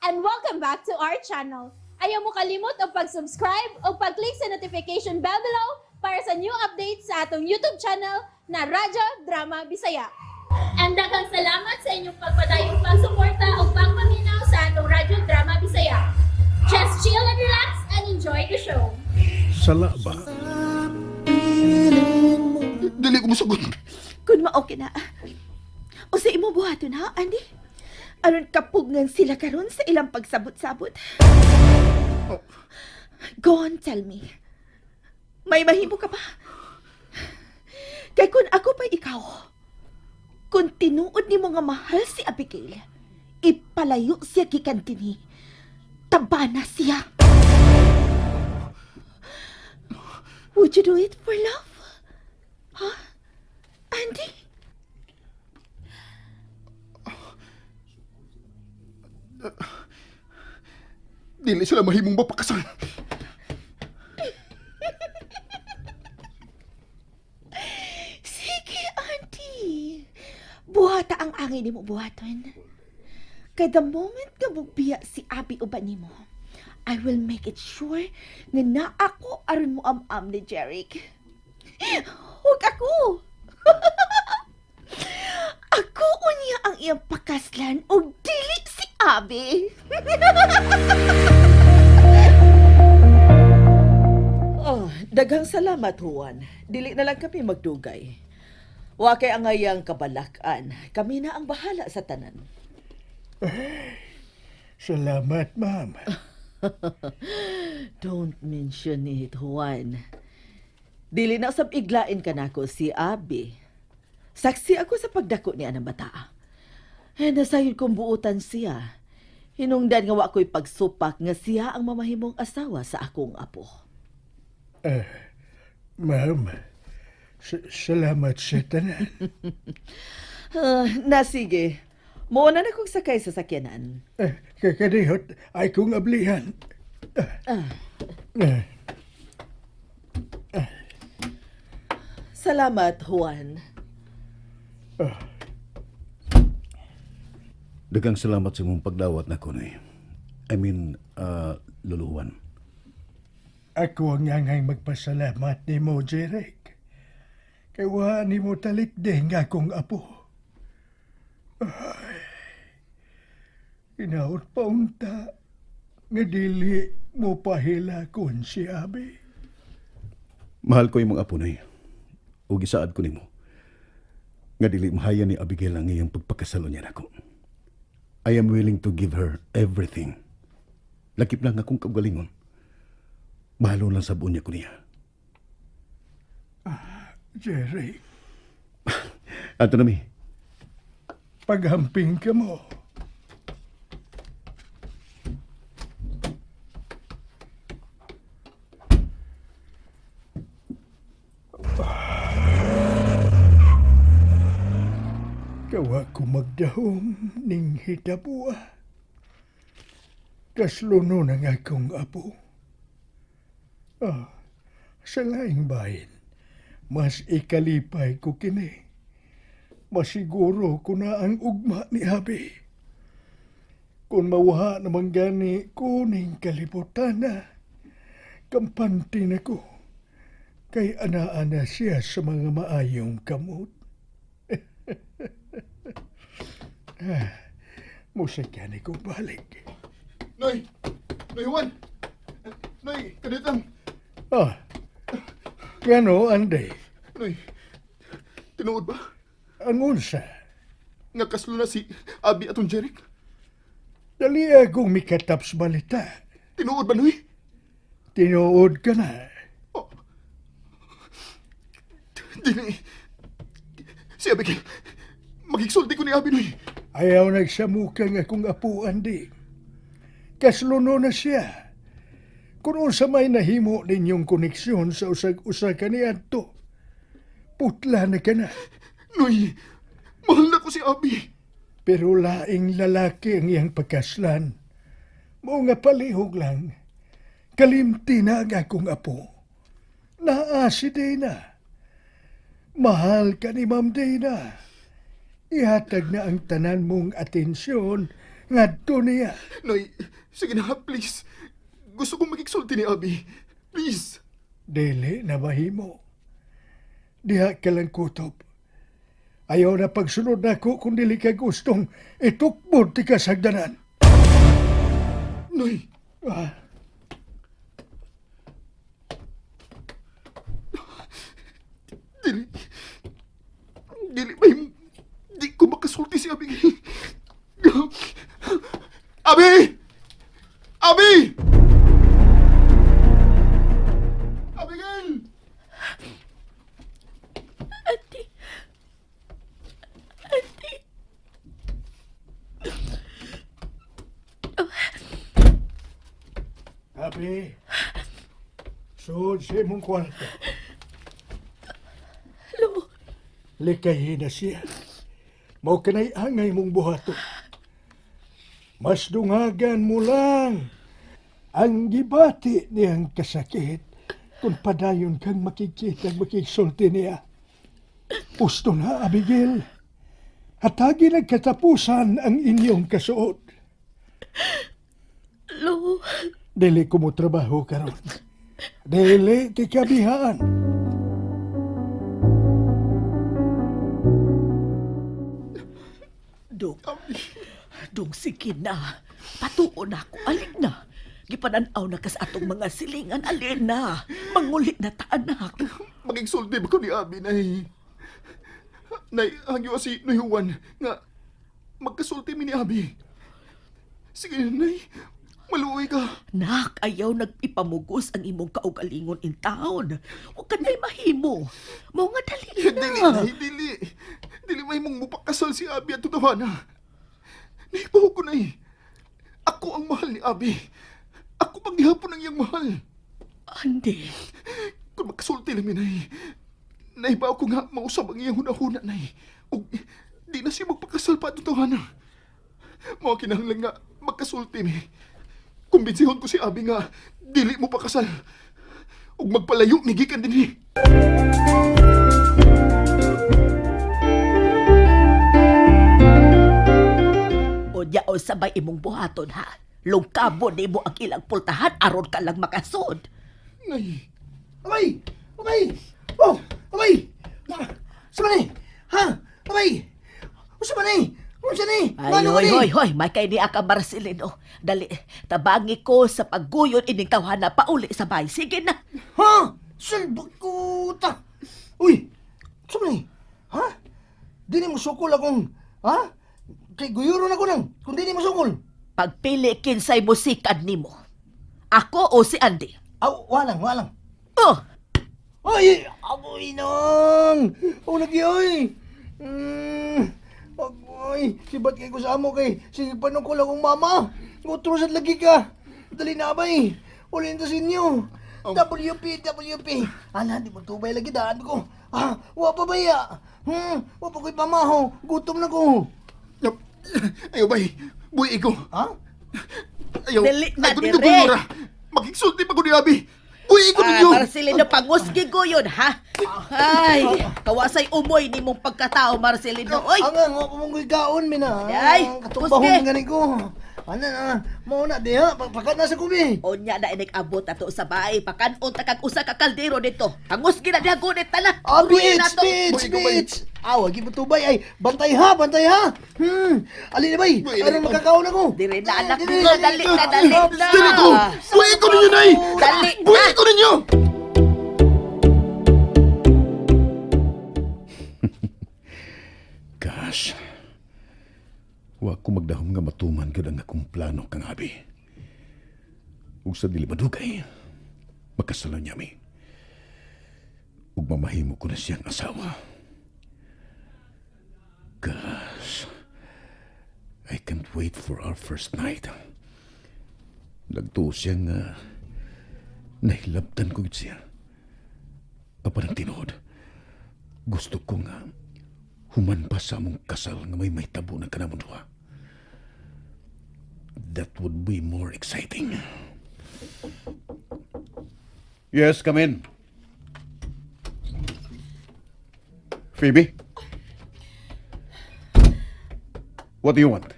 and welcome back to our channel. Ayaw mo kalimot o pag-subscribe o pag-click sa notification bell below para sa new updates sa atong YouTube channel na Radyo Drama Bisaya. And daghang salamat sa inyong pagpadayong pagsuporta o pagpaminaw sa atong Radyo Drama Bisaya. Just chill and relax and enjoy the show. Sala ba? Dili ko masagot. Kung ma-okay na. O sa imo buhaton ha, Andy? Aron kapugngan sila karon sa ilang pagsabot-sabot. Go on, tell me. May mahimo ka pa? Kay kung ako pa ikaw, kung tinuod ni mo nga mahal si Abigail, ipalayo siya gikantini. Tabana siya. Would you do it for love? Huh? Andy? Dili sila mahimong mapakasal. Sige, Auntie. Buhata ang angin ni mo buhaton. Kada moment nga bubiya si Abi uban ni mo, I will make it sure nga na ako aron mo am-am ni Jeric. Huwag ako. Ako unya ang iyang pakaslan o dili si Abi. Oh, daghang salamat, Juan. Dili na lang kami magdugay. Wa kay ang ayang kabalakan. Kami na ang bahala sa tanan. Salamat, ma'am. Don't mention it, Juan. Dili na sab iglain ka nako si Abi. Saksi ako sa pagdako niya ng bata. Eh, nasayod kong buutan siya. Hinungdan nga wa ko'y pagsupak nga siya ang mamahimong asawa sa akong apo. Ma'am, salamat sa tanan. Sige. Muna na kong sakay sa sakyanan. Kakadihot ay kong ablihan. Salamat, Juan. Daghang salamat sa mong pagdawat na ko ni. Luluwan. Ako ang angay magpasalamat ni mo, Jeric. Kaya ni mo talikding akong apo. Ay, inaot pa unta nga dili mo pahilakon si Abi. Mahal ko yung mga apo na o gisaad ko nimo. Nga dili mahaya ni Abigail ang iyang pagpakasalo niya nako. I am willing to give her everything. Lakip lang akong kaugalingon. Mahalo lang sa bunya ko niya. Jeric, Ato na mi. paghamping ka mo. Kawa ko magdahom ning hitabuha. Kasluno ng akong apo. Sa laing bahin, mas ikalipay ko kini. Masiguro ko na ang ugma ni Abi. Kung mawaha naman gani kuning kalibutan na, kampante na ko. Kay ana-ana siya sa mga maayong kamot. Musika ni kong balik. Noy! Noy Juan! Noy, kanitang! Ngano, Anday? Noy, tinuod ba? Ang unsa? Nga kaslo na si Abi atong Jeric? Dali akong mikataps balita. Tinuod ba, Noy? Tinuod ka na. Dili. Si Abigail, magigsulti ko ni Abi, Noy. Ayaw nagsamukang akong apo, Andy. Kasluno na siya. Kung unsa may nahimo ninyong koneksyon sa usag-usa kaniadto, putla na ka na. Noy, mahal na ko si Abi. Pero laing lalaki ang iyang pagkaslan. Mao nga palihog lang. Kalimti na ang akong apo. Naa si Dana. Mahal ka ni Ma'am Dana. Ihatag na ang tanan mong atensyon ngadto niya. Nay, sige na, please. Gusto kong magigsulti ni Abi. Please. Dili na mahimo. Diha ka lang kutob. Ayaw na pagsunod nako kung dili ka gustong itukbod ti kasagdanan. Nay, Ah, dili. Dili, may... Di ko makasulti si Abi. Abi! Abi! Abigail! Abi. Sud sa imong kwarto. Likayin na siya. Mao kanay angay mong buhato. Mas dungagan mo lang ang gibati niyang kasakit kung padayon kang makikita makiksulti niya. Gusto na, Abigail. Hatagi nagkatapusan ang inyong kasuot. Lo, Dili ko mo trabaho karon. Dili ti kabihaan. Dong. Dong, sige na. Patuon ako. Alin na. Gipananaw na ka sa atong mga silingan. Alin na. Mangulit na ta, anak. Magigsulti ba ko ni Abi, Nay? Nay, hangyo si Noy Juan nga magkasulti mi ni Abi. Sige, Nay. Maluoy ka. Nak, ayaw nagipamugos ang imong kaugalingon in town. Huwag ka na'y mahimo. Mo nga dali Dili, na. Nay, dili. Dili may mong mupakasal si Abi at tutawana. Naibaw ko, Nay. Ako ang mahal ni Abi. Ako paghihapon ang iyang mahal. Andi, Kung magkasulti lang mi, Nay. Naibaw ko nga mausap ang iyang hunahuna, Nay. O di na siya magpakasal pa at tutawana. Mga kinahanglan nga magkasulti mi. Kumbitsihon ko si Abi nga dili mo pakasal. Ug magpalayo ni gikan dinhi. o diya o sabay imong buhaton ha. Lungkabo ni mo ang ilang pultahan aron ka lang makasod. Nay, Abay! Abay! Oh! Abay! Sama ni! Ha? Abay! Sama ni! Unsa ni? Ay, hoy, may kay ni Aka Marcelino. Dali, tabangi ko sa pagguyon ining tawhana pauli sa bay. Sige na. Ha? Salbot ko ta! Uy! Sama ni? Ha? Di ni mo sukol akong... Ha? Kay guyuro na ko nang kung di ni mo sukol. Pagpili kinsay musikan nimo. Ako o si Andy? Aw, walang, walang. Oh, Ay! Aboy nang! O lagi oy! Agoy! Sibat kay ko sa amo kay sigipan ko lang akong mama! Utro sa lagi ka! Dali na abay! Ulin to sa inyo! WP! WP! Ala, di mo tubay lagi daan ko! Ah! Wa pa baya! Wa pa ko'y pamaho! Gutom na ko! ayaw bay. Buhi ko. Ha? Ayaw. Dili na, Ayaw ninyo dire. gulura. Magigsulti pa ko ni Abi. Buhi ko ninyo. Marcelino, pangusgi guyon, ha? Ay, kawasay umoy ni mong pagkatao, Marcelino. Oy, Ang nga pamunggoy kaon, mina! Ay, Katumbahon Kusge. ng gani ko! Ano na? Mauna di ha? Pakat na sa kubi! onya na inig-abot ato sa bahay. Pakanon ta kag usa ka kaldero dito. Pangusgi na diha gunit tala. Ah, Uruin bitch! na to. Bitch! Buhay ko, bay. Bitch! Aw, wagi mo tubay ay! Bantay ha! Bantay ha! Alin na bay! Buhay Aron na. makakaon ako! Dire na anak Dire, ko, dire, dali na, dire. dali na. Dali ko. Buhi ko ninyo, Nay. Dali Buhi na. ko ninyo. Gosh. Wa ko magdahom nga matuman gyud ang akong plano kang Abi. Ug sa dili madugay, makasalan niya mi. Ug mamahimo ko na siyang asawa. Gosh. I can't wait for our first night. Nagtuo siya nga nahilabtan ko gid siya. Apan ang tinuod, gusto ko nga human pa sa among kasal nga may tabo na kanamon duha. That would be more exciting. Yes, come in. Phoebe? What do you want?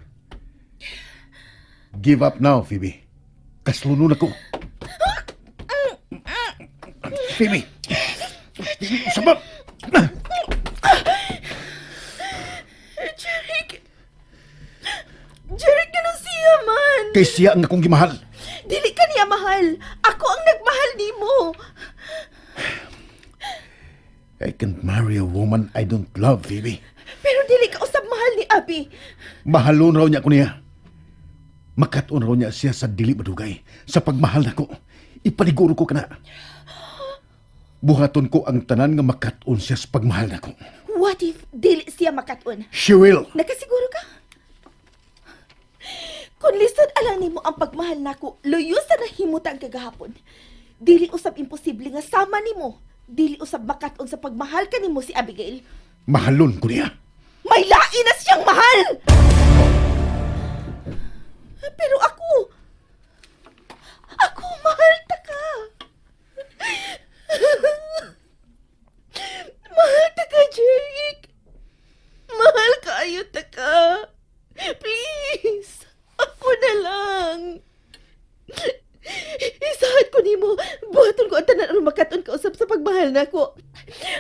Give up now, Phoebe. Kaslunon ako. Phoebe! Sabab! Jeric na siya man. Kay siya ang akong gimahal. Dili ka niya mahal. Ako ang nagmahal nimo. I can't marry a woman I don't love, Phoebe. Pero dili ka usab mahal ni Abi. Mahalon raw niya ko niya. Makaton raw niya siya sa dili madugay. Sa pagmahal nako, ipaniguro ko kana. Buhaton ko ang tanan nga makaton siya sa pagmahal nako. What if dili siya makatun? She will. Nakasiguro ka? Kung lisod alang nimo ang pagmahal nako, luyo sa nahimutang kagahapon. Dili usab imposible nga sama nimo. Dili usab makatun sa pagmahal kanimo si Abigail. Mahalon ko niya. May lain na siyang mahal! Pero ako mahal ta ka. Mahal ta ka, Jeric. Mahal kayo ta ka. Please, ako na lang. Isahat ko nimo, buhaton ko ang tanan aron makaton ka usab sa pagmahal nako.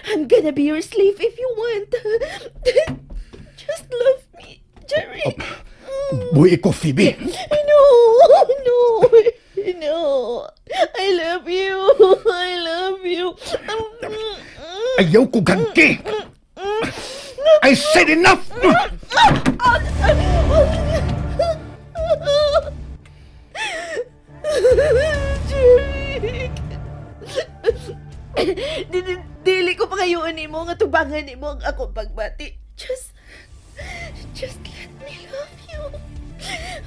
I'm gonna be your slave if you want. Just love me, Jerry. Buhi ko, Phoebe. No. I love you. I love you. Ayaw ko gangki. I said enough! Jeric. Dili ko pangayuan nimo nga tubangan nimo ang akong pagbati. Just let me love you.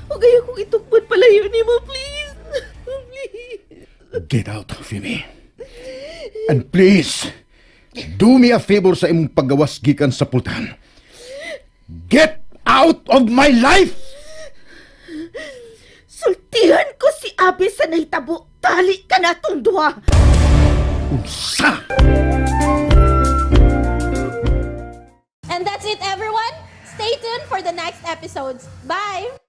Huwag ayaw kong itukbot palayo nimo, please. Please. Get out, Phoebe. And please, do me a favor sa imong paggawas gikan sa pultahan. Get out of my life! Sultihan ko si Abi sa nahitabo. Tali ka na tong duha. Unsa? And that's it, everyone. Stay tuned for the next episodes. Bye!